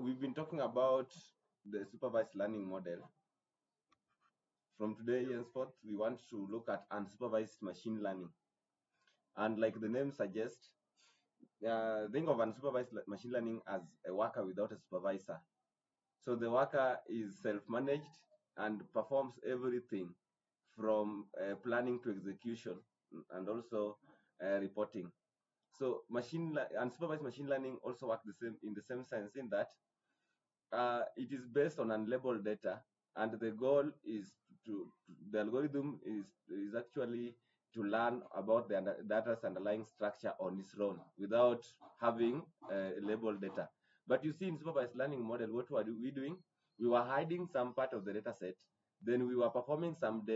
we've been talking about the supervised learning model. From today henceforth, we want to look at unsupervised machine learning. And like the name suggests, think of unsupervised machine learning as a worker without a supervisor. So the worker is self-managed and performs everything from planning to execution and also reporting. So unsupervised machine learning also works in the same sense in that it is based on unlabeled data, and the goal is the algorithm is actually to learn about the data's underlying structure on its own without having labeled data. But you see, in supervised learning model, what were we doing? We were hiding some part of the data set, then we were performing some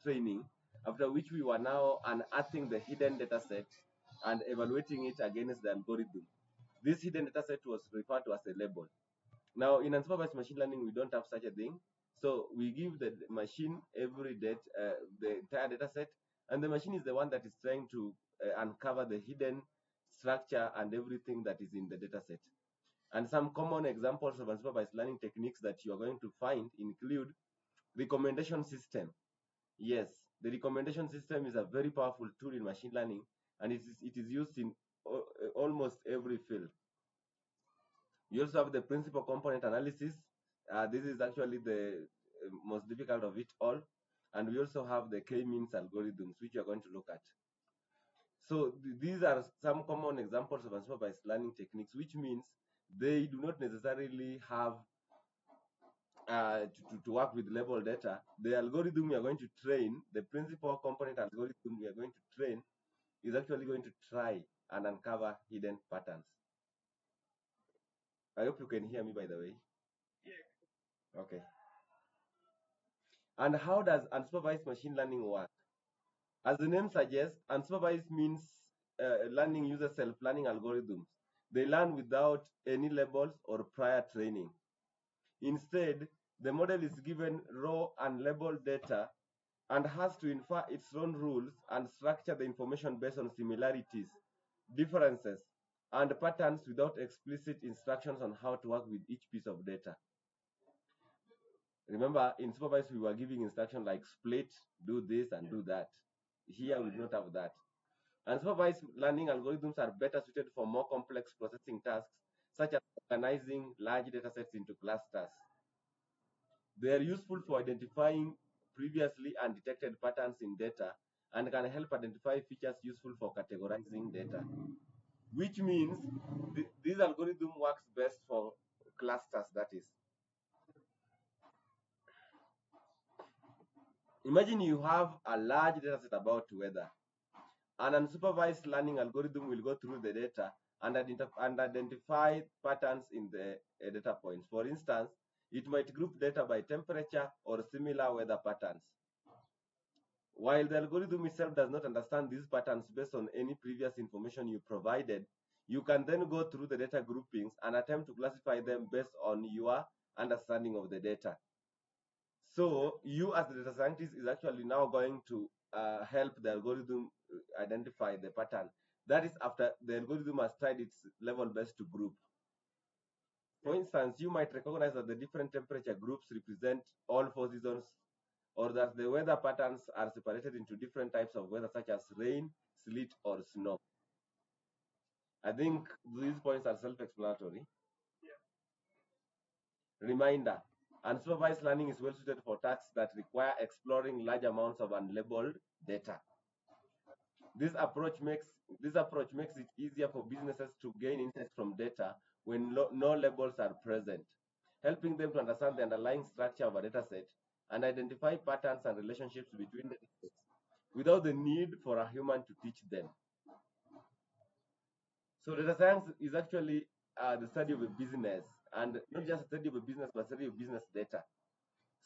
training, after which we were now unearthing the hidden data set and evaluating it against the algorithm. This hidden data set was referred to as a label. Now, in unsupervised machine learning, we don't have such a thing. So we give the machine the entire data set, and the machine is the one that is trying to uncover the hidden structure and everything that is in the data set. And some common examples of unsupervised learning techniques that you are going to find include recommendation system. Yes, the recommendation system is a very powerful tool in machine learning, and it is used in almost every field. You also have the principal component analysis. This is actually the most difficult of it all. And we also have the k-means algorithms, which we are going to look at. So these are some common examples of unsupervised learning techniques, which means they do not necessarily have to work with labeled data. The algorithm we are going to train, the principal component algorithm we are going to train, is actually going to try and uncover hidden patterns. I hope you can hear me, by the way. Yeah. Okay. And how does unsupervised machine learning work? As the name suggests, unsupervised means learning uses self-learning algorithms. They learn without any labels or prior training. Instead, the model is given raw unlabeled data and has to infer its own rules and structure the information based on similarities, differences, and patterns without explicit instructions on how to work with each piece of data. Remember, in supervised, we were giving instructions like split, do this, and do that. Here, we do not have that. And supervised learning algorithms are better suited for more complex processing tasks, such as organizing large data sets into clusters. They are useful for identifying previously undetected patterns in data and can help identify features useful for categorizing data, which means this algorithm works best for clusters, that is. Imagine you have a large data set about weather. An unsupervised learning algorithm will go through the data and identify patterns in the data points. For instance, it might group data by temperature or similar weather patterns. While the algorithm itself does not understand these patterns based on any previous information you provided, you can then go through the data groupings and attempt to classify them based on your understanding of the data. So you as the data scientist is actually now going to help the algorithm identify the pattern. That is after the algorithm has tried its level best to group. For instance, you might recognize that the different temperature groups represent all 4 seasons, or that the weather patterns are separated into different types of weather, such as rain, sleet, or snow. I think these points are self-explanatory. Reminder, unsupervised learning is well suited for tasks that require exploring large amounts of unlabeled data. This approach makes it easier for businesses to gain insights from data when no labels are present, helping them to understand the underlying structure of a data set and identify patterns and relationships between data sets without the need for a human to teach them. So data science is actually the study of a business, and not just a study of a business, but study of business data.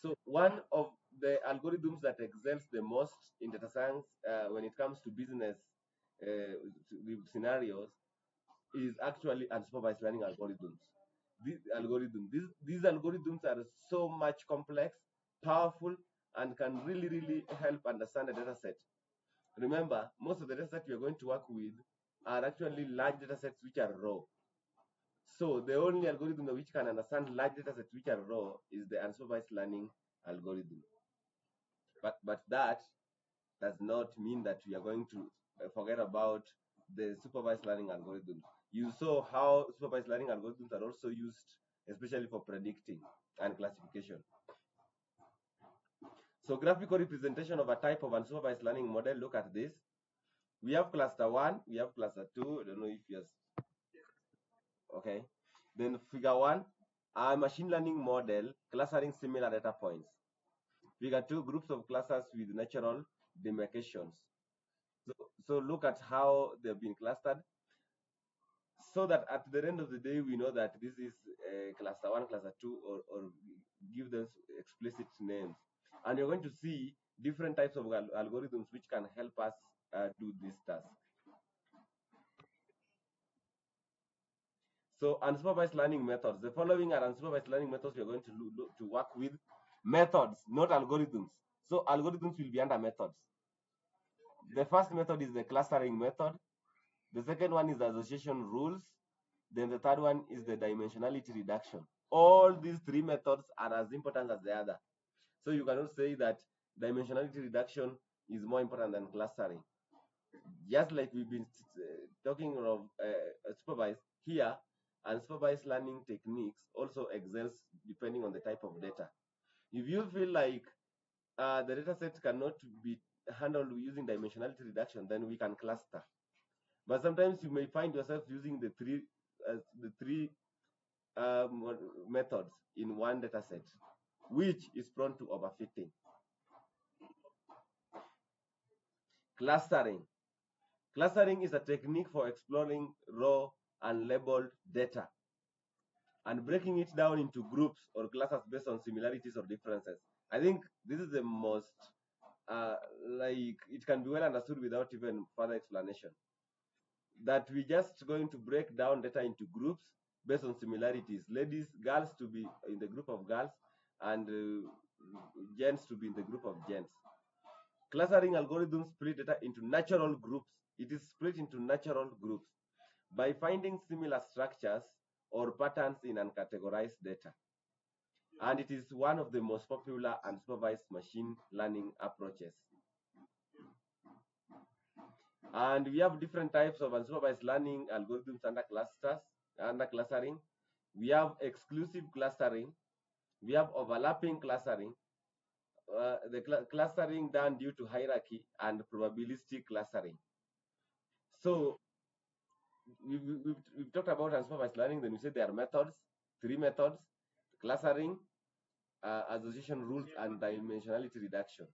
So one of the algorithms that excels the most in data science when it comes to business scenarios is actually unsupervised learning algorithms. These algorithms are so much complex, powerful, and can really help understand a data set. Remember, most of the data sets we are going to work with are actually large data sets which are raw. So the only algorithm which can understand large data sets which are raw is the unsupervised learning algorithm. But that does not mean that we are going to forget about the supervised learning algorithm. You saw how supervised learning algorithms are also used, especially for predicting and classification. So graphical representation of a type of unsupervised learning model, look at this. We have cluster 1, we have cluster 2, I don't know if you're, okay. Then figure 1, a machine learning model clustering similar data points. Figure 2, groups of clusters with natural demarcations. So look at how they've been clustered, so that at the end of the day, we know that this is cluster 1, cluster 2, or give them explicit names. And you're going to see different types of algorithms which can help us do this task. So unsupervised learning methods. The following are unsupervised learning methods we are going to work with. Methods, not algorithms. So algorithms will be under methods. The first method is the clustering method. The second one is the association rules. Then the third one is the dimensionality reduction. All these three methods are as important as the other. So you cannot say that dimensionality reduction is more important than clustering. Just like we've been talking of supervised here, and supervised learning techniques also excels depending on the type of data. If you feel like the data set cannot be handled using dimensionality reduction, then we can cluster. But sometimes you may find yourself using the three methods in one data set, which is prone to overfitting. Clustering. Clustering is a technique for exploring raw and labeled data and breaking it down into groups or classes based on similarities or differences. I think this is the most, like, it can be well understood without even further explanation. That we're just going to break down data into groups based on similarities. Ladies, girls to be in the group of girls, and gents to be in the group of gents. Clustering algorithms split data into natural groups. It is split into natural groups by finding similar structures or patterns in uncategorized data. And it is one of the most popular unsupervised machine learning approaches. And we have different types of unsupervised learning algorithms under clustering. We have exclusive clustering. We have overlapping clustering. The clustering done due to hierarchy and probabilistic clustering. So we've talked about unsupervised learning. Then we said there are methods, three methods: clustering, association rules, and dimensionality reduction.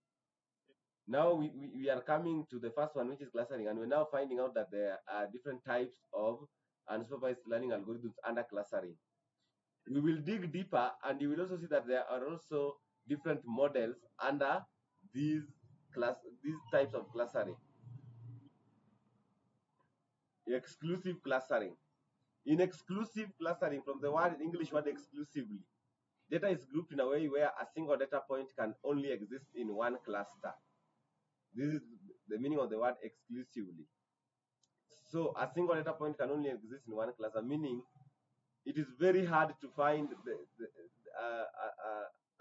Now we are coming to the first one, which is clustering, and we're now finding out that there are different types of unsupervised learning algorithms under clustering. We will dig deeper, and you will also see that there are also different models under these these types of clustering. Exclusive clustering. In exclusive clustering, from the word English word exclusively, data is grouped in a way where a single data point can only exist in one cluster. This is the meaning of the word exclusively. So a single data point can only exist in one cluster, meaning it is very hard to find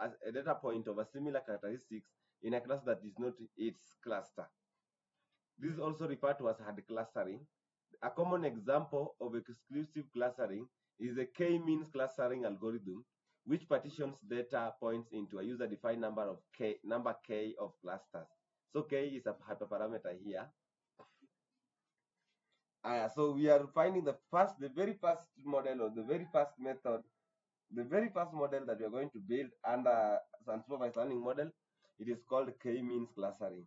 a data point of a similar characteristics in a cluster that is not its cluster. This is also referred to as hard clustering. A common example of exclusive clustering is the k-means clustering algorithm, which partitions data points into a user-defined number k of clusters. So k is a hyperparameter here. So we are finding the very first model, or the very first method, the very first model that we are going to build under unsupervised learning model. It is called k-means clustering.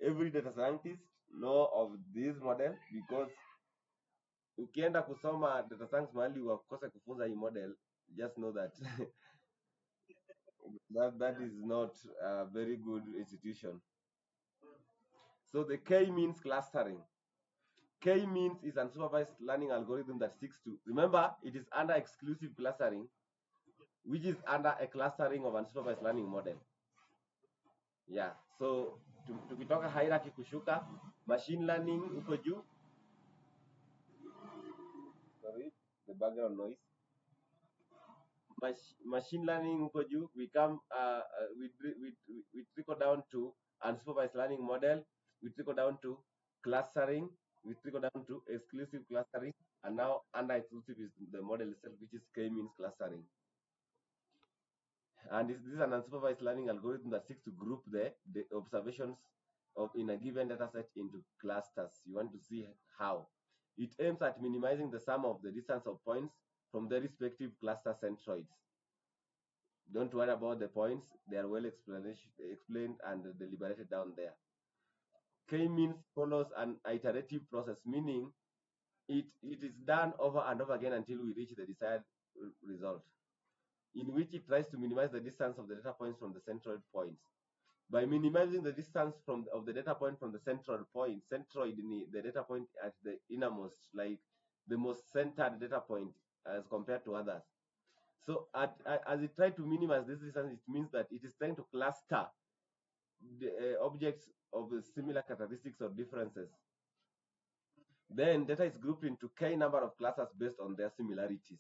Every data scientist know of this model, because ukienda kusoma data science mahali wakose kufunza hii model, just know that that is not a very good institution. So the k-means clustering. K-means is unsupervised learning algorithm that seeks to, remember, it is under exclusive clustering, which is under a clustering of unsupervised learning model. Yeah, so tukitoka hierarchy kushuka, machine learning uko juu. Sorry. the background noise. Machine learning huko juu, we come we trickle down to unsupervised learning model, we trickle down to clustering, we trickle down to exclusive clustering, and now under exclusive is the model itself, which is k-means clustering. And this is an unsupervised learning algorithm that seeks to group the observations of in a given data set into clusters. You want to see how. It aims at minimizing the sum of the distance of points from the respective cluster centroids. Don't worry about the points. They are well explained and deliberated down there. K-means follows an iterative process, meaning it is done over and over again until we reach the desired result, in which it tries to minimize the distance of the data points from the centroid points. By minimizing the distance of the data point from the centroid point, the data point at the innermost, like the most centered data point as compared to others. So as it tries to minimize this distance, it means that it is trying to cluster the objects of similar characteristics or differences. Then data is grouped into k number of clusters based on their similarities.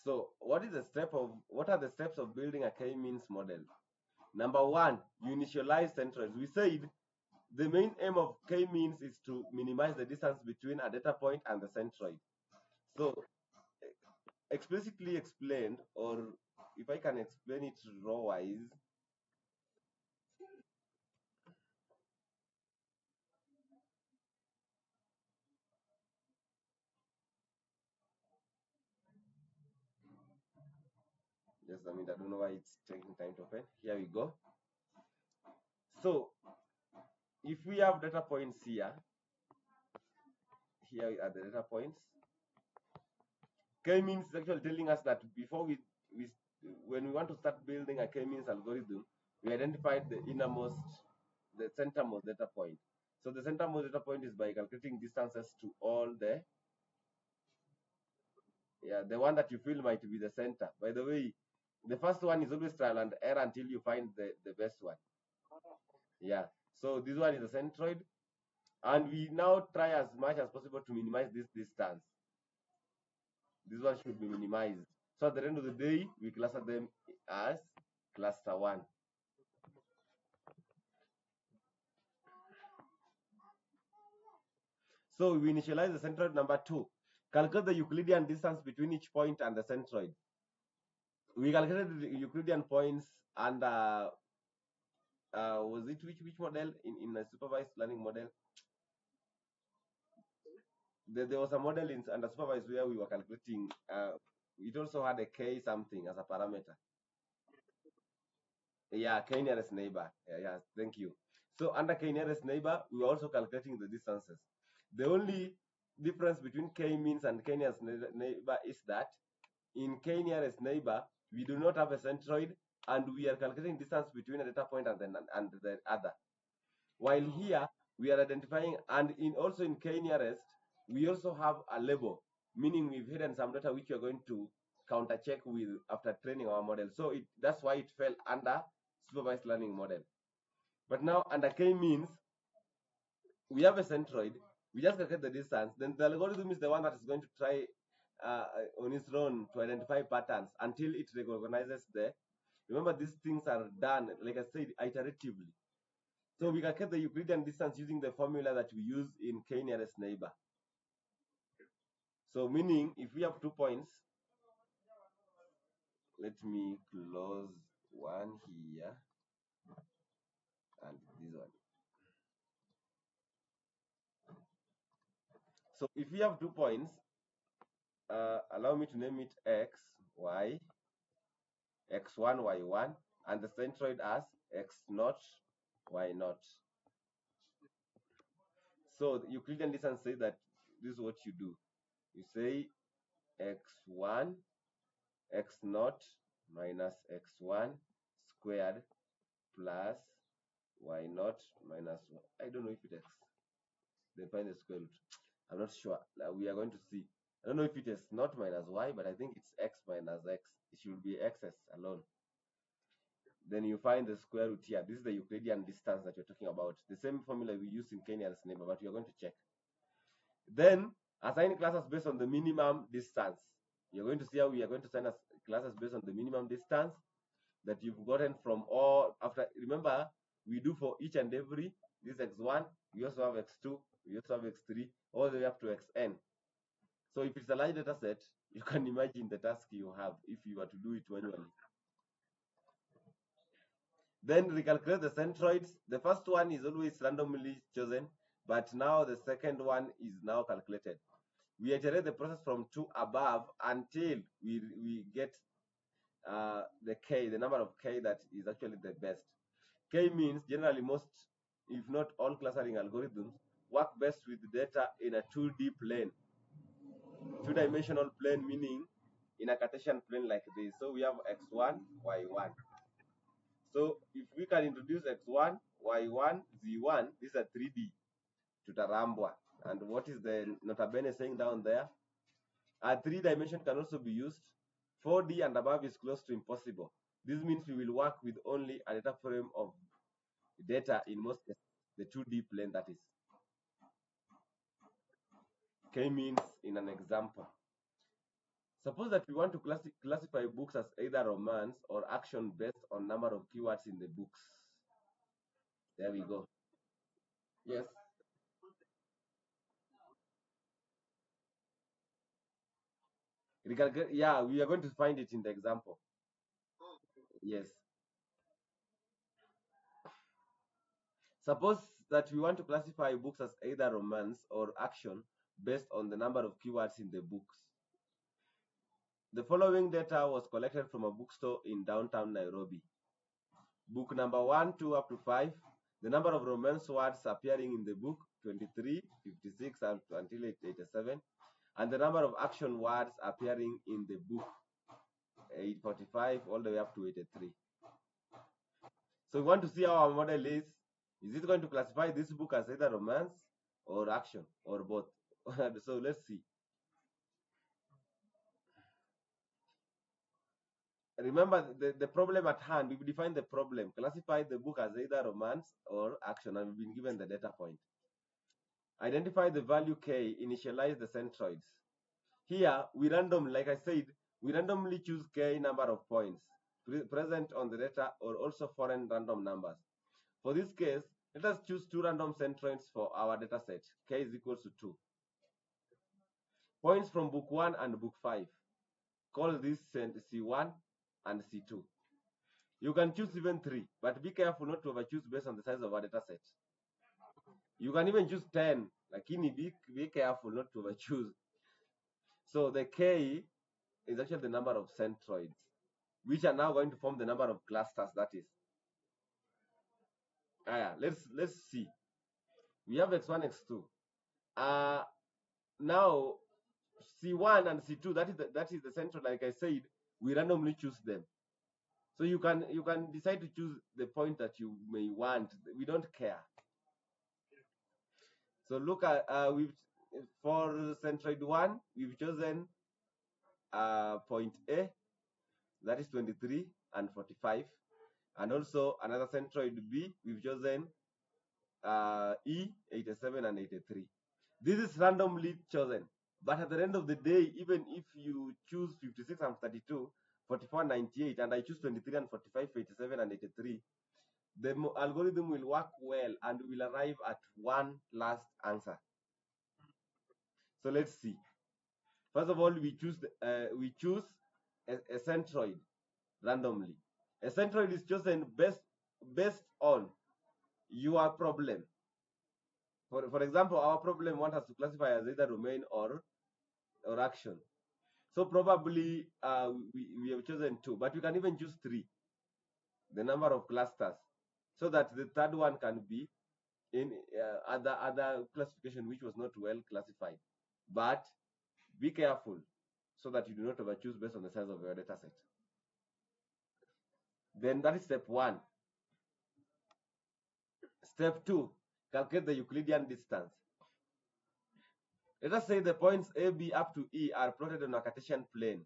So what are the steps of building a k-means model? Number one, you initialize centroids. We said the main aim of k-means is to minimize the distance between a data point and the centroid. So explicitly explained, or if I can explain it row-wise, just a minute, I don't know why it's taking time to open. Here we go. So if we have data points here are the data points. K-means is actually telling us that before when we want to start building a k-means algorithm, we identified the centermost data point. So the centermost data point is by calculating distances to all the one that you feel might be the center. By the way, the first one is always trial and error until you find the best one. Yeah. So this one is the centroid. And we now try as much as possible to minimize this distance. This one should be minimized. So at the end of the day, we cluster them as cluster 1. So we initialize the centroid number 2. Calculate the Euclidean distance between each point and the centroid. We calculated the Euclidean points and was it which model in a supervised learning model? There was a model in under supervised where we were calculating. It also had a k something as a parameter. Yeah, k nearest neighbor. Yeah, thank you. So under k nearest neighbor, we were also calculating the distances. The only difference between k means and k nearest neighbor is that in k nearest neighbor, we do not have a centroid, and we are calculating distance between a data point and the other. While here, we are identifying, and also in k nearest, we also have a label, meaning we've hidden some data which we are going to counter check with after training our model. So that's why it fell under supervised learning model. But now under k means, we have a centroid, we just calculate the distance, then the algorithm is the one that is going to try on its own to identify patterns until it recognizes remember these things are done, like I said, iteratively. So we calculate the Euclidean distance using the formula that we use in k nearest neighbor. So meaning if we have 2 points, let me close one here and this one. So if we have 2 points, allow me to name it x, y, x1, y1, and the centroid as x0, y0. So the Euclidean distance says that this is what you do. You say x1, x0 minus x1 squared plus y0 minus 1. I don't know if it x. Then find the square root. I'm not sure. We are going to see. I don't know if it is not minus y, but I think it's x minus x. It should be x's alone. Then you find the square root here. This is the Euclidean distance that you're talking about. The same formula we use in k nearest neighbor, but you're going to check. Then assign classes based on the minimum distance. You're going to see how we are going to assign classes based on the minimum distance that you've gotten from all after. Remember, we do for each and every. This x1, we also have x2, we also have x3, all the way up to xn. So if it's a large data set, you can imagine the task you have if you were to do it manually. Then recalculate the centroids. The first one is always randomly chosen, but now the second one is now calculated. We iterate the process from 2 above until we get the k, the number of k that is actually the best. K means generally most, if not all clustering algorithms work best with data in a 2D plane. Two-dimensional plane meaning in a Cartesian plane like this. So we have x1, y1. So if we can introduce x1, y1, z1, these are 3D tutarambwa. And what is the nota bene saying down there? A 3 dimension can also be used. 4D and above is close to impossible. This means we will work with only a data frame of data in most cases, the 2D plane that is. K means in an example. Suppose that we want to classify books as either romance or action based on number of keywords in the books. There we go. Yes. Yeah, we are going to find it in the example. Yes. Suppose that we want to classify books as either romance or action based on the number of keywords in the books. The following data was collected from a bookstore in downtown Nairobi. Book number 1, 2 up to 5. The number of romance words appearing in the book 23, 56 until 87. And the number of action words appearing in the book 845 all the way up to 83. So we want to see how our model is. Is it going to classify this book as either romance or action or both? So let's see. Remember the problem at hand. We've defined the problem. Classify the book as either romance or action, and we've been given the data point. Identify the value k, initialize the centroids. Here, like I said, we randomly choose k number of points present on the data or also foreign random numbers. For this case, let us choose 2 random centroids for our data set. K is equals to 2. Points from book 1 and book 5. Call this C1 and C2. You can choose even 3, but be careful not to overchoose based on the size of our data set. You can even choose 10, lakini be careful not to overchoose. So the K is actually the number of centroids, which are now going to form the number of clusters, that is. Let's see. We have x1, x2. Now C1 and C2, that is the central, like I said, we randomly choose them. So you can decide to choose the point that you may want. We don't care. So look at for centroid 1, we've chosen point A, that is 23 and 45, and also another centroid B, we've chosen E, 87 and 83. This is randomly chosen, but at the end of the day, even if you choose 56 and 32, 44 and 98, and I choose 23 and 45, 87 and 83, the algorithm will work well and will arrive at one last answer. So let's see. First of all, we choose a centroid randomly. A centroid is chosen based on your problem. For example, our problem wants us to classify as either domain or action. So probably we have chosen 2, but we can even choose 3, the number of clusters, so that the third one can be in other classification which was not well classified. But be careful so that you do not overchoose based on the size of your data set. Then that is step 1. Step 2, calculate the Euclidean distance. Let us say the points A, B up to E are plotted on a Cartesian plane.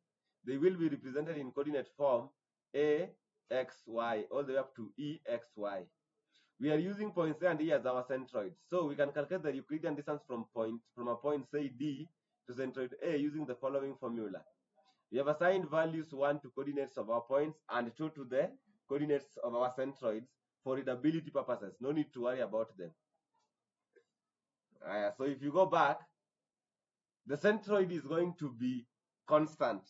They will be represented in coordinate form A, X, Y, all the way up to E, X, Y. We are using points A and E as our centroids. So we can calculate the Euclidean distance from a point, say D, to centroid A using the following formula. We have assigned values 1 to coordinates of our points and 2 to the coordinates of our centroids for readability purposes. No need to worry about them. So if you go back, the centroid is going to be constant,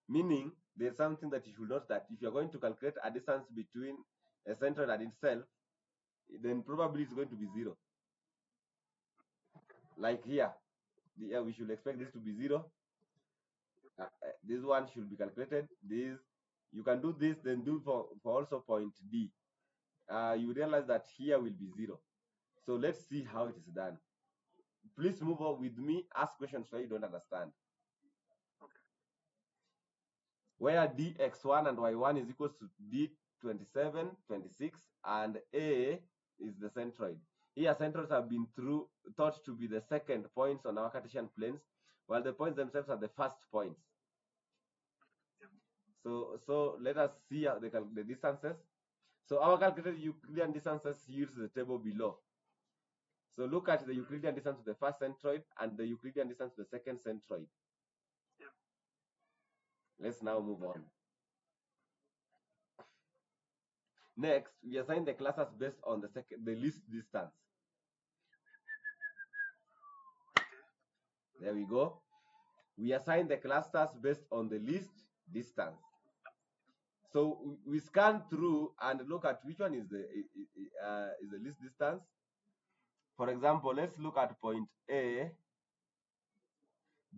meaning there's something that you should note, that if you're going to calculate a distance between a centroid and itself, then probably it's going to be 0. Like here, we should expect this to be 0. This one should be calculated. This, you can do this, then do for also point D. You realize that here will be 0. So let's see how it is done. Please move on with me. Ask questions where you don't understand. Where dx1 and y1 is equal to d27, 26, and A is the centroid. Here, centroids have been thought to be the second points on our Cartesian planes, while the points themselves are the first points. So let us see the distances. So our calculated Euclidean distances use the table below. So look at the Euclidean distance to the first centroid and the Euclidean distance to the second centroid. Let's now move on. Next, we assign the clusters based on the least distance. There we go. We assign the clusters based on the least distance. So we scan through and look at which one is the least distance. For example, let's look at point A,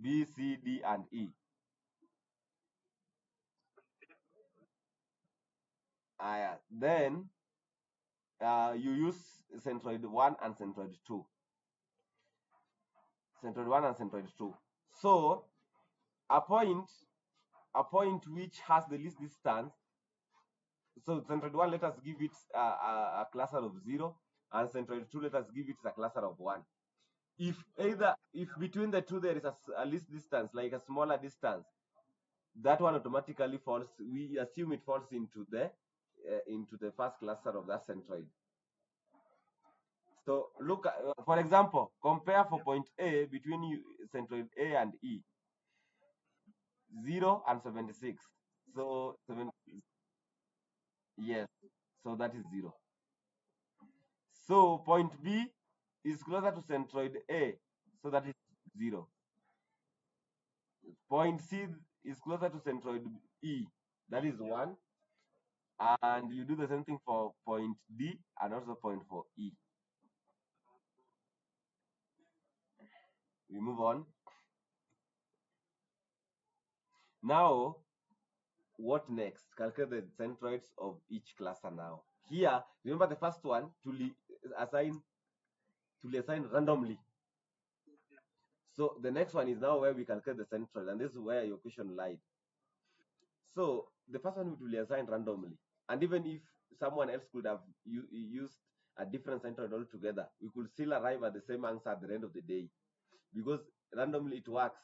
B, C, D, and E. Then you use centroid 1 and centroid 2. Centroid 1 and centroid 2. So a point which has the least distance. So centroid 1, let us give it a cluster of 0, and centroid 2, let us give it a cluster of 1. If between the two there is a least distance, like a smaller distance, that one automatically falls. We assume it falls into the first cluster of that centroid. So look at, for example, compare for point A between centroid A and E. 0 and 76. So yes, so that is 0. So point B is closer to centroid A, so that is 0. Point C is closer to centroid E, that is 1. And you do the same thing for point D and also point for E. We move on. Now, what next? Calculate the centroids of each cluster now. Here, remember the first one, to assign randomly. So the next one is now where we calculate the centroid, and this is where your question lied. So the first one will be assigned randomly, and even if someone else could have used a different centroid altogether, we could still arrive at the same answer at the end of the day, because randomly it works.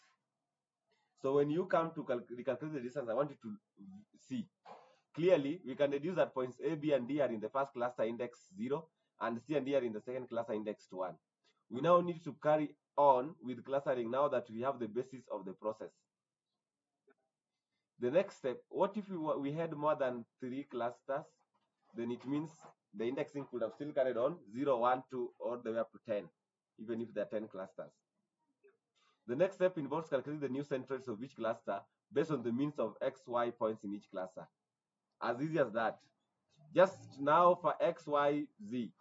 So when you come to recalculate the distance, I want you to see clearly. We can deduce that points A, B, and D are in the first cluster index 0, and C and D are in the second cluster index 1. We now need to carry on with clustering now that we have the basis of the process. The next step, what if we had more than 3 clusters? Then it means the indexing could have still carried on 0, 1, 2, all the way up to 10, even if there are 10 clusters. The next step involves calculating the new centroids of each cluster based on the means of x, y points in each cluster. As easy as that. Just now for x, y, z,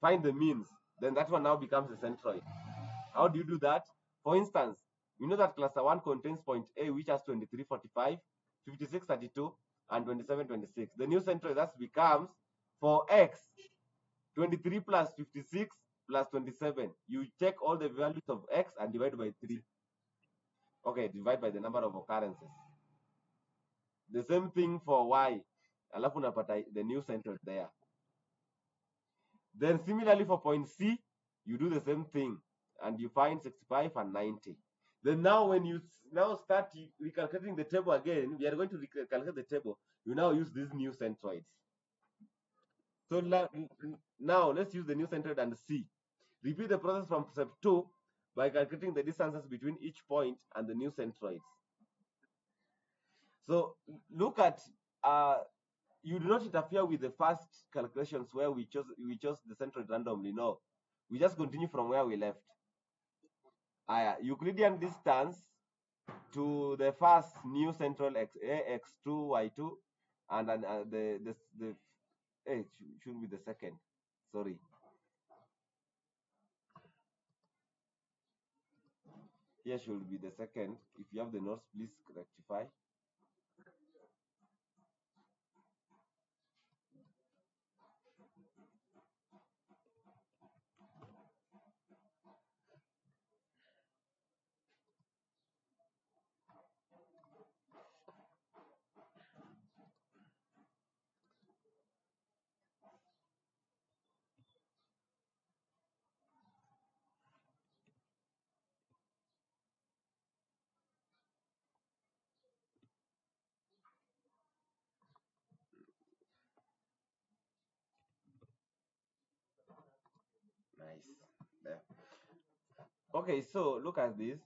find the means. Then that one now becomes the centroid. How do you do that? For instance, we know that cluster 1 contains point A, which has 23, 45, 56, 32, and 27, 26. The new centroid thus becomes, for x, 23 plus 56 plus 27. You check all the values of x and divide by 3. Okay, divide by the number of occurrences. The same thing for y. Alafu unapata the new centroid there. Then similarly for point C, you do the same thing and you find 65 and 90. Then now when you now start recalculating the table again, we are going to recalculate the table. You now use these new centroids. So now let's use the new centroid and see. Repeat the process from step 2 by calculating the distances between each point and the new centroids. So look at you do not interfere with the first calculations where we chose the centroid randomly. No, we just continue from where we left. Euclidean distance to the first new central x2 y2, and then the should be the second. Sorry. Here should be the second. If you have the notes, please rectify. Nice. There. Okay, so look at this.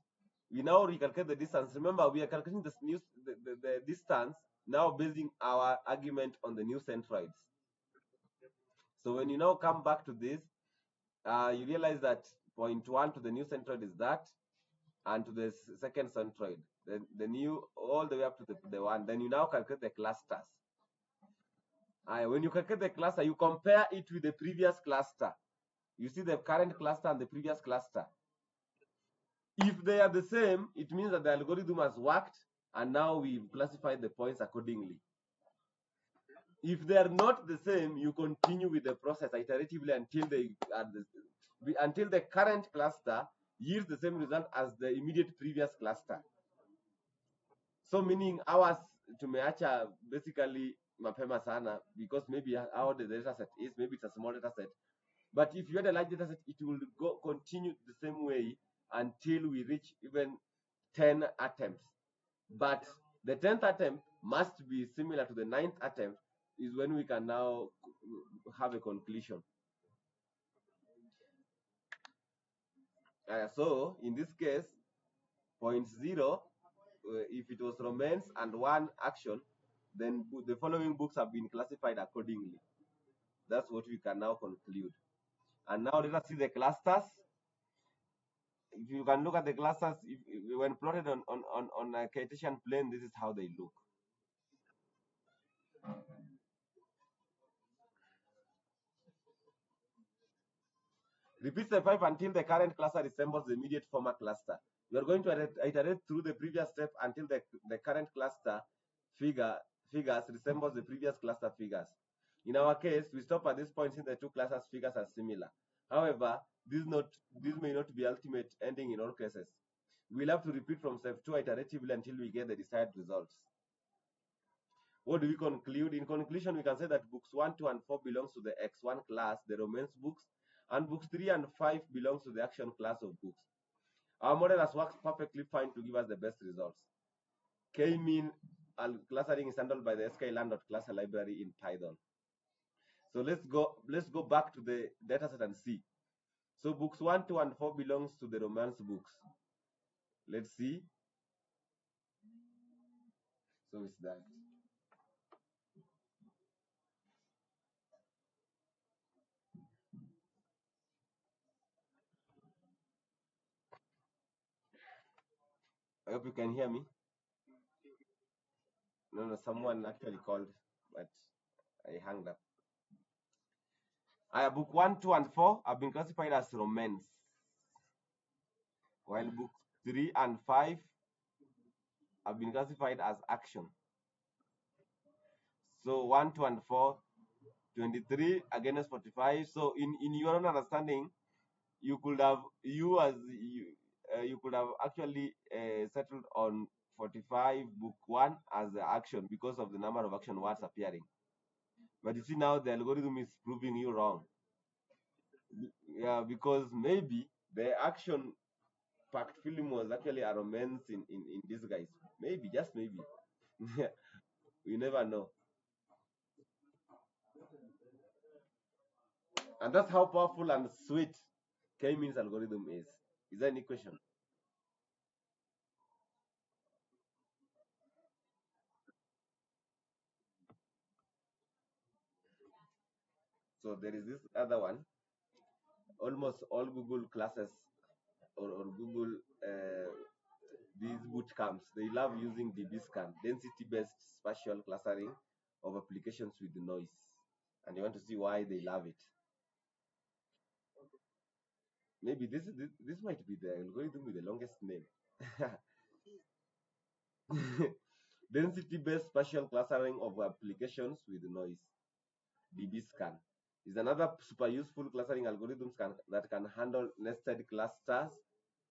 We now recalculate the distance. Remember, we are calculating the distance now basing our argument on the new centroids. So when you now come back to this, you realize that point 1 to the new centroid is that, and to the second centroid, the new all the way up to the one. Then you now calculate the clusters. When you calculate the cluster, you compare it with the previous cluster. You see the current cluster and the previous cluster. If they are the same, it means that the algorithm has worked, and now we've classified the points accordingly. If they are not the same, you continue with the process iteratively until they are until the current cluster yields the same result as the immediate previous cluster. So meaning ours tumeacha basically mapema sana, because maybe how the data set is, maybe it's a small data set. But if you had a large data set, it will continue the same way until we reach even 10 attempts. But the 10th attempt must be similar to the 9th attempt, is when we can now have a conclusion. So in this case, point 0, if it was romance and 1 action, then the following books have been classified accordingly. That's what we can now conclude. And now let us see the clusters. If you can look at the clusters, when plotted on a Cartesian plane, this is how they look. Repeat step 5 until the current cluster resembles the immediate former cluster. We are going to iterate through the previous step until the current cluster figures resembles the previous cluster figures. In our case, we stop at this point since the two clusters figures are similar. However, this may not be ultimate ending in all cases. We'll have to repeat from step 2 iteratively until we get the desired results. What do we conclude? In conclusion, we can say that books 1, 2, and 4 belongs to the X1 class, the romance books, and books 3 and 5 belongs to the action class of books. Our model has worked perfectly fine to give us the best results. K-mean clustering is handled by the sklearn.cluster library in Python. So let's go back to the dataset and see. So books 1, 2, and 4 belongs to the romance books. Let's see. So it's that. I hope you can hear me. No, someone actually called, but I hung up. Book 1, 2, and 4 have been classified as romance, while books 3 and 5 have been classified as action. So 1, 2, and 4, 23 against 45. So in your own understanding, you could have you could have actually settled on 45 book 1 as the action because of the number of action words appearing. But you see now the algorithm is proving you wrong. Yeah, because maybe the action packed film was actually a romance in disguise. Maybe, just maybe. We never know. And that's how powerful and sweet k-means algorithm is. Is there any question? So there is this other one. Almost all Google classes or Google these boot camps, they love using DBScan, density-based spatial clustering of applications with noise. And you want to see why they love it. Maybe this might be the algorithm with the longest name. Density-based spatial clustering of applications with noise. DBScan is another super useful clustering algorithms that can handle nested clusters.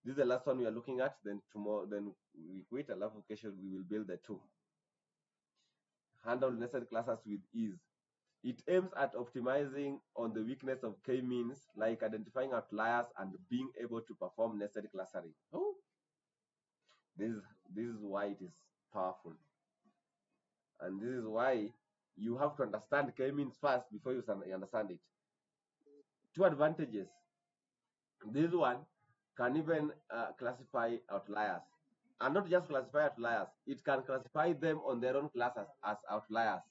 This is the last one we are looking at. Then tomorrow, then we quit. A love occasion we will build the two. Handle nested clusters with ease. It aims at optimizing on the weakness of k-means, like identifying outliers and being able to perform nested clustering. Oh, this this is why it is powerful, and this is why you have to understand k-means first before you understand it. Two advantages. This one can even classify outliers, and not just classify outliers. It can classify them on their own classes as outliers.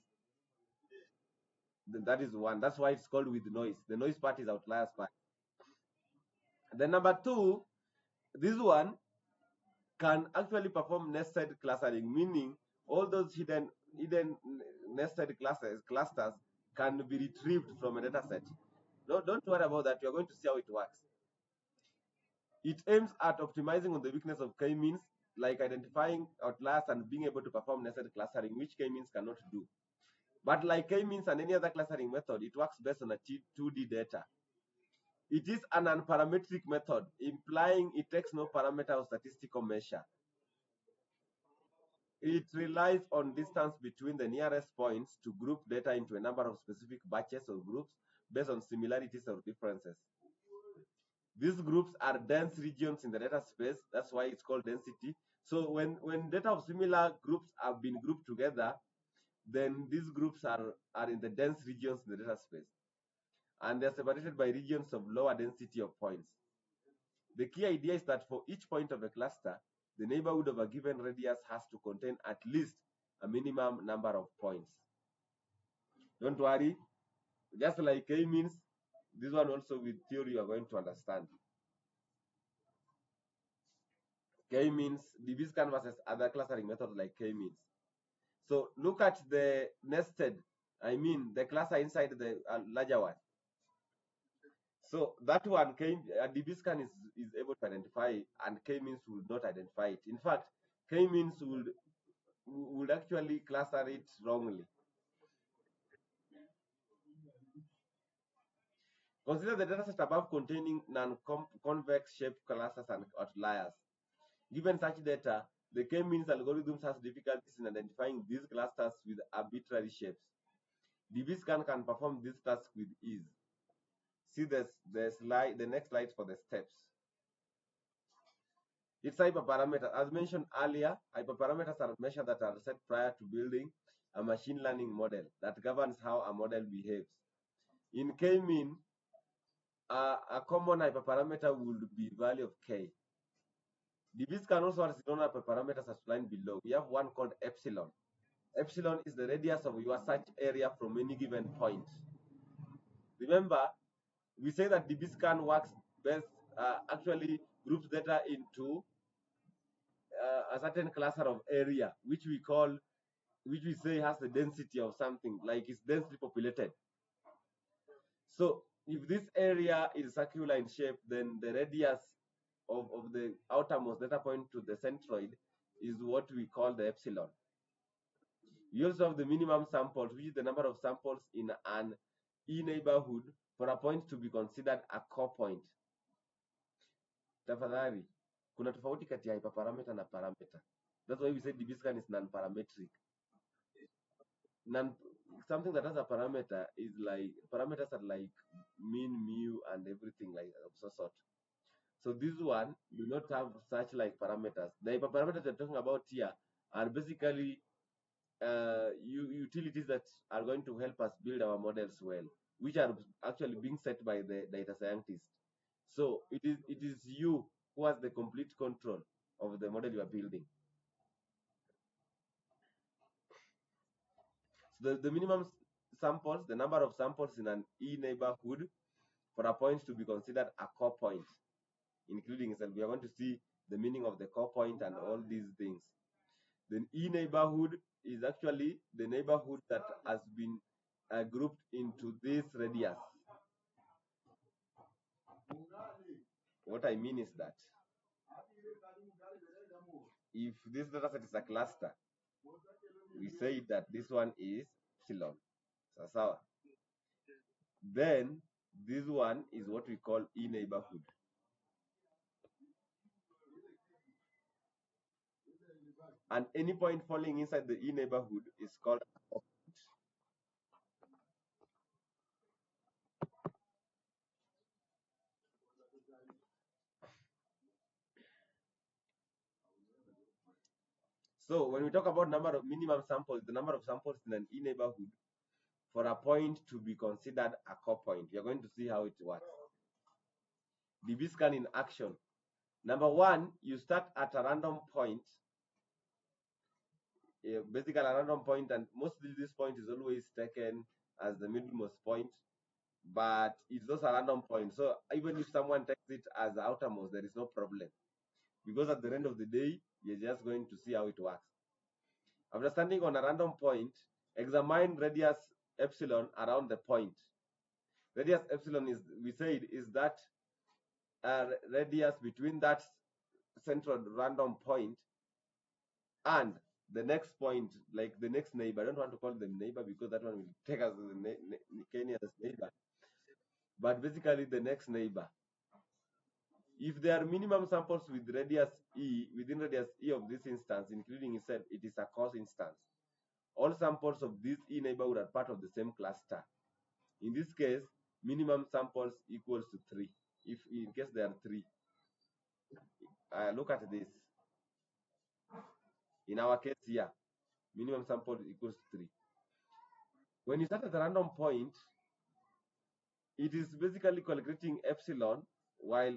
That is one. That's why it's called with noise. The noise part is outliers part. Then number two, this one can actually perform nested clustering, meaning all those hidden nested clusters can be retrieved from a data set. No, don't worry about that. You're going to see how it works. It aims at optimizing on the weakness of k-means, like identifying outliers and being able to perform nested clustering, which k-means cannot do. But like k-means and any other clustering method, it works based on a 2D data. It is an unparametric method, implying it takes no parameter or statistical measure. It relies on distance between the nearest points to group data into a number of specific batches or groups based on similarities or differences. These groups are dense regions in the data space. That's why it's called density. So when data of similar groups have been grouped together, then these groups are in the dense regions in the data space. And they're separated by regions of lower density of points. The key idea is that for each point of a cluster, the neighborhood of a given radius has to contain at least a minimum number of points. Don't worry, just like k-means, this one also with theory you are going to understand. K-means, DBScan versus other clustering methods like k-means. So look at the nested, I mean the cluster inside the larger one. So that one DBScan is able to identify, and k-means will not identify it. In fact, k-means would actually cluster it wrongly. Consider the dataset above containing non-convex shaped clusters and outliers. Given such data, the k-means algorithms has difficulties in identifying these clusters with arbitrary shapes. DBScan can perform this task with ease. See the next slide for the steps. Its hyperparameters. As mentioned earlier, hyperparameters are measures that are set prior to building a machine learning model that governs how a model behaves. In k-mean, a common hyperparameter would be value of k. DBs can also has its own hyperparameters as outlined below. We have one called epsilon. Epsilon is the radius of your search area from any given point. Remember, we say that DBScan works best, actually groups data into a certain cluster of area, which we say has the density of something, like it's densely populated. So if this area is circular in shape, then the radius of the outermost data point to the centroid is what we call the epsilon. We also have the minimum samples, which is the number of samples in an e-neighborhood for a point to be considered a core point. Tafadhali, kuna tofauti kati ya hyperparameter na parameter. That's why we say DBScan is non-parametric. Non Something that has a parameter is like parameters are like mean, mu, and everything like of so sort. So this one do not have such like parameters. The hyperparameters we're talking about here are basically utilities that are going to help us build our models well. which are actually being set by the data scientist. So it is you who has the complete control of the model you are building. So the minimum samples, the number of samples in an E neighborhood for a point to be considered a core point, including itself. We are going to see the meaning of the core point and all these things. The E neighborhood is actually the neighborhood that has been grouped into this radius. What I mean is that if this data set is a cluster, we say that this one is epsilon. Sawa. Then this one is what we call E neighborhood. And any point falling inside the E neighborhood is called a core point. So when we talk about number of minimum samples, the number of samples in an E neighborhood for a point to be considered a core point, we are going to see how it works. DB scan in action. Number one, you start at a random point, basically a random point, and mostly this point is always taken as the middlemost point, but it's just a random point. So even if someone takes it as the outermost, there is no problem, because at the end of the day, you're just going to see how it works. After standing on a random point, examine radius epsilon around the point. Radius epsilon is, we said, is that radius between that central random point and the next point, like the next neighbor. I don't want to call them neighbor because that one will take us to the Kenya's neighbor. But basically the next neighbor. If there are minimum samples with radius E, within radius E of this instance, including itself, it is a coarse instance. All samples of this E neighborhood are part of the same cluster. In this case, minimum samples equals to 3. If in case there are 3. Look at this. In our case here, minimum sample equals 3. When you start at a random point, it is basically calculating epsilon while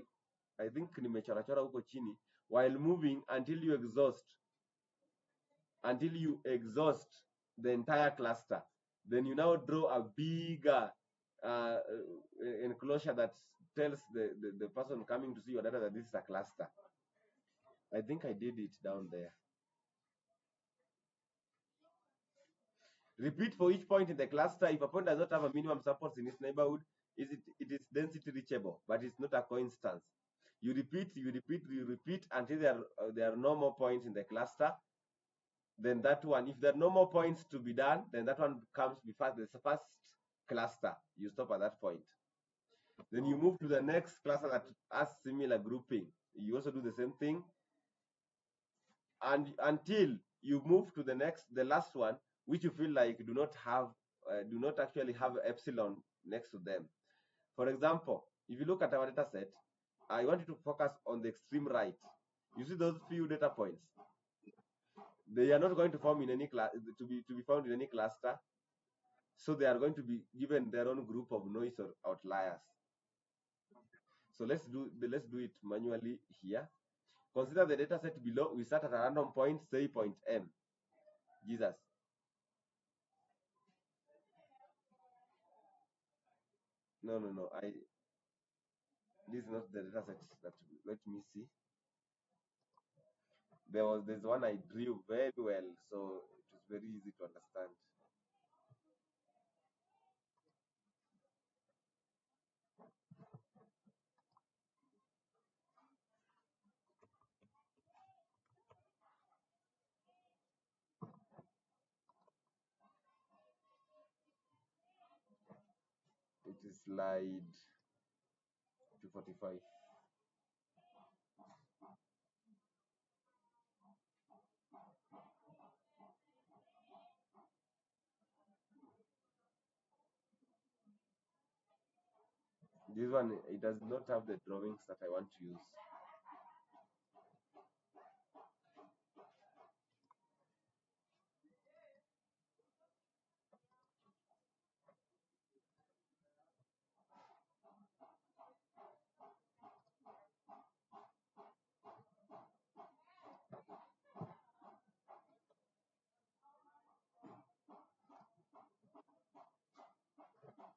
I think nimechorachora huko chini, while moving until you exhaust the entire cluster. Then you now draw a bigger enclosure that tells the person coming to see your data that this is a cluster. I think I did it down there. Repeat for each point in the cluster. If a point does not have a minimum samples in its neighborhood, it is density reachable, but it's not a coinstance. You repeat until there are no more points in the cluster. Then that one, if there are no more points to be done, then that one comes before the first cluster. You stop at that point. Then you move to the next cluster that has similar grouping. You also do the same thing, and until you move to the last one, which you feel like do not actually have epsilon next to them. For example, if you look at our data set, I want you to focus on the extreme right. You see those few data points. They are not going to form in any class to be found in any cluster. So they are going to be given their own group of noise or outliers. So let's do it manually here. Consider the data set below. We start at a random point, say point M. Jesus. No. This is not the data set. Let me see. There's one I drew very well, so it was very easy to understand. It is slide 245. This one, it does not have the drawings that I want to use.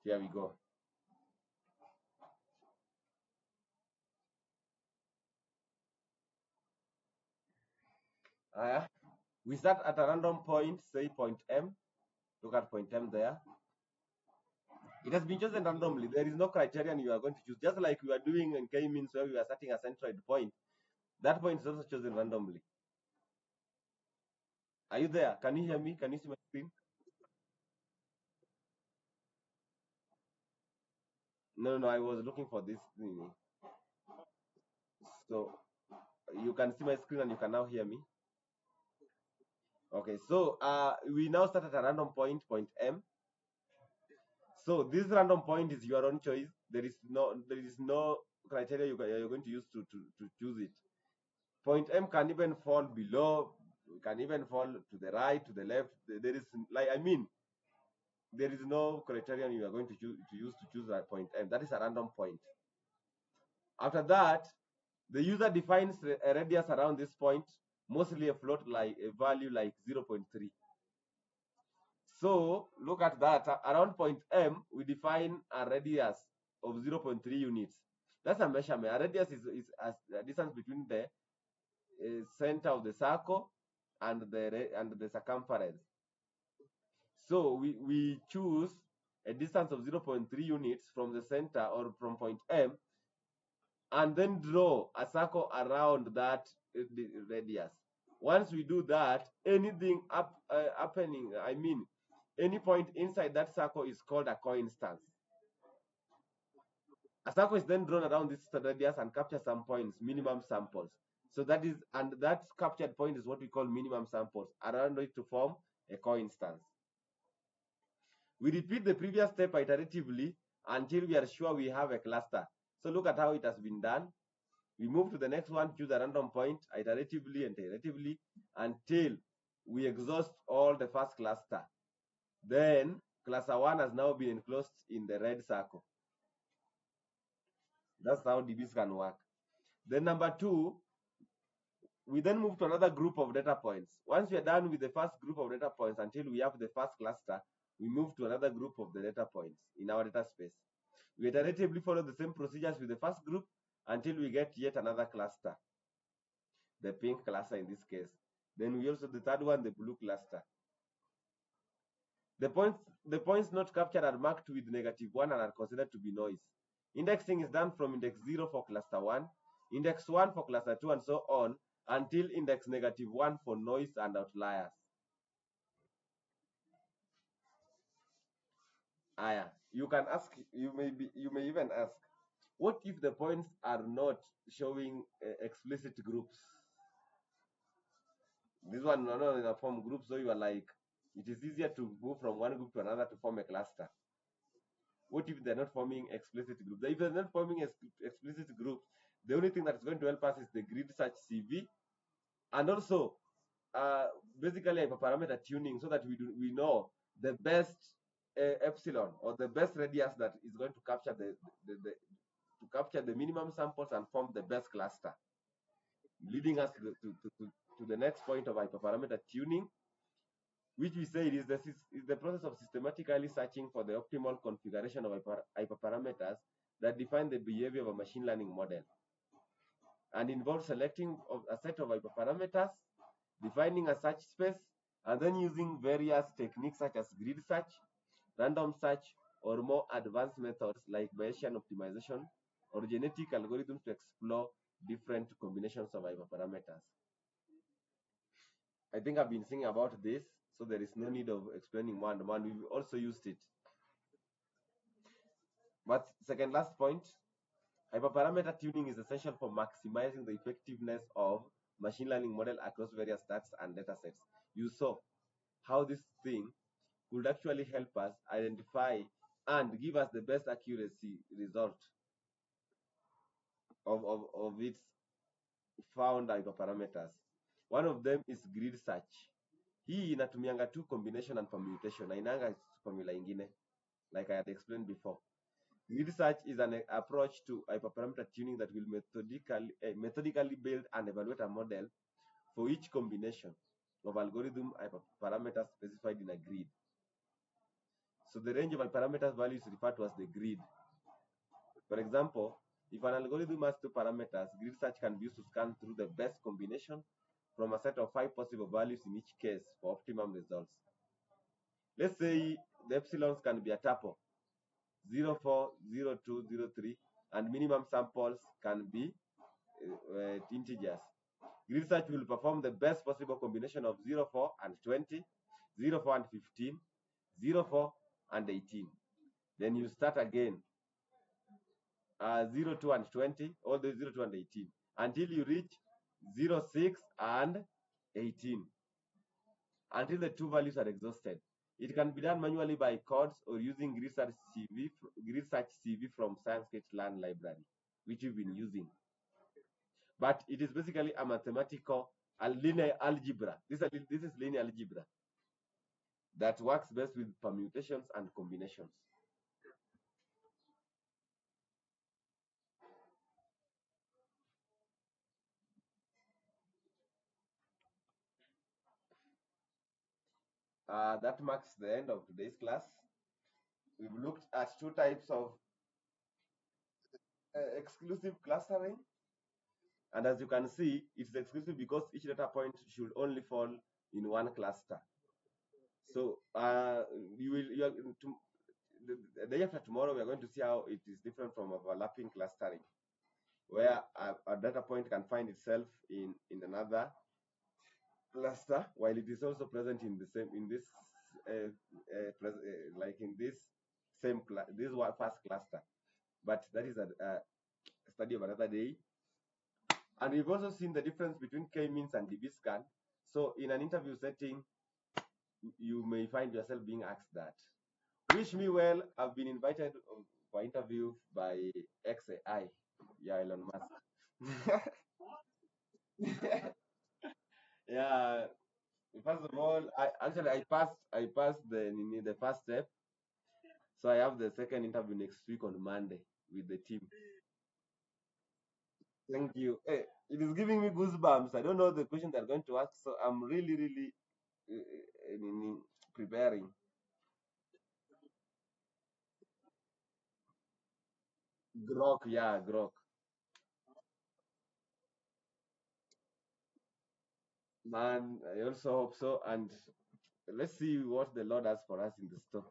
Here we go. We start at a random point, say point M. Look at point M there. It has been chosen randomly. There is no criterion you are going to choose. Just like we are doing in K-means where we are setting a centroid point, that point is also chosen randomly. Are you there? Can you hear me? Can you see my screen? No, no, I was looking for this thing. So you can see my screen and you can now hear me. Okay, so we now start at a random point, point M. So this random point is your own choice. There is no criteria you're going to use to choose it. Point M can even fall below, can even fall to the right, to the left. There is like I mean, there is no criterion you are going to use to choose that point M. That is a random point. After that, the user defines a radius around this point, mostly a float like a value like 0.3. So look at that. Around point M, we define a radius of 0.3 units. That's a measurement. A radius is a distance between the center of the circle and the circumference. So we choose a distance of 0.3 units from the center or from point M, and then draw a circle around that radius. Once we do that, anything happening, I mean, any point inside that circle is called a coinstance. A circle is then drawn around this radius and captures some points, minimum samples. So that is, and that captured point is what we call minimum samples around it to form a coinstance. We repeat the previous step iteratively until we are sure we have a cluster. So look at how it has been done. We move to the next one, choose a random point iteratively and iteratively until we exhaust all the first cluster. Then cluster 1 has now been enclosed in the red circle. That's how DBs can work. Then number 2, we then move to another group of data points. Once we are done with the first group of data points until we have the first cluster, we move to another group of the data points in our data space. We iteratively follow the same procedures with the first group until we get yet another cluster, the pink cluster in this case. Then we also the third one, the blue cluster. The points not captured are marked with -1 and are considered to be noise. Indexing is done from index 0 for cluster 1, index 1 for cluster 2, and so on until index -1 for noise and outliers. You can ask, you may even ask, what if the points are not showing explicit groups? This one not in a form group, so you are like, it is easier to move from one group to another to form a cluster. What if they're not forming explicit groups? If they're not forming explicit groups, the only thing that's going to help us is the grid search CV, and also basically hyperparameter tuning, so that we know the best epsilon or the best radius that is going to capture the minimum samples and form the best cluster, leading us to the next point of hyperparameter tuning, which we say is the process of systematically searching for the optimal configuration of hyperparameters that define the behavior of a machine learning model, and involves selecting a set of hyperparameters, defining a search space, and then using various techniques such as grid search, random search, or more advanced methods like Bayesian optimization or genetic algorithms to explore different combinations of hyperparameters. I think I've been thinking about this, so there is no need of explaining more and more. We've also used it. But second last point, hyperparameter tuning is essential for maximizing the effectiveness of machine learning model across various stats and data sets. You saw how this thing could actually help us identify and give us the best accuracy result of its found hyperparameters. One of them is grid search. Hii inatumianga tu combination and permutation na inanga formula ingine, like I had explained before. Grid search is an approach to hyperparameter tuning that will methodically build and evaluate a model for each combination of algorithm hyperparameters specified in a grid. So the range of parameters value is referred to as the grid. For example, if an algorithm has two parameters, grid search can be used to scan through the best combination from a set of 5 possible values in each case for optimum results. Let's say the epsilons can be a tuple, 0, 4, 0, 2, 0, 3, and minimum samples can be integers. Grid search will perform the best possible combination of 0, 4, and 20, 0, 4, and 15, 0, 4, and 18. Then you start again, 0, 2, and 20, all the 0, 2, and 18, until you reach 0, 6, and 18, until the two values are exhausted. It can be done manually by codes or using Grid Search CV from scikit-learn library, which you've been using. But it is basically a mathematical, a linear algebra. This is linear algebra that works best with permutations and combinations. That marks the end of today's class. We've looked at two types of exclusive clustering. And as you can see, it's exclusive because each data point should only fall in one cluster. So the day after tomorrow, we are going to see how it is different from overlapping clustering, where a data point can find itself in another cluster, while it is also present in the same like in this this first cluster. But that is a study of another day. And we've also seen the difference between k-means and dbscan. So in an interview setting, you may find yourself being asked that. Wish me well. I've been invited for interview by XAI, yeah, Elon Musk. Yeah. First of all, I passed the first step. So I have the second interview next week on Monday with the team. Thank you. Hey, it is giving me goosebumps. I don't know the question they're going to ask, so I'm really, really preparing. Grok, yeah, Grok. Man, I also hope so. And let's see what the Lord has for us in the store.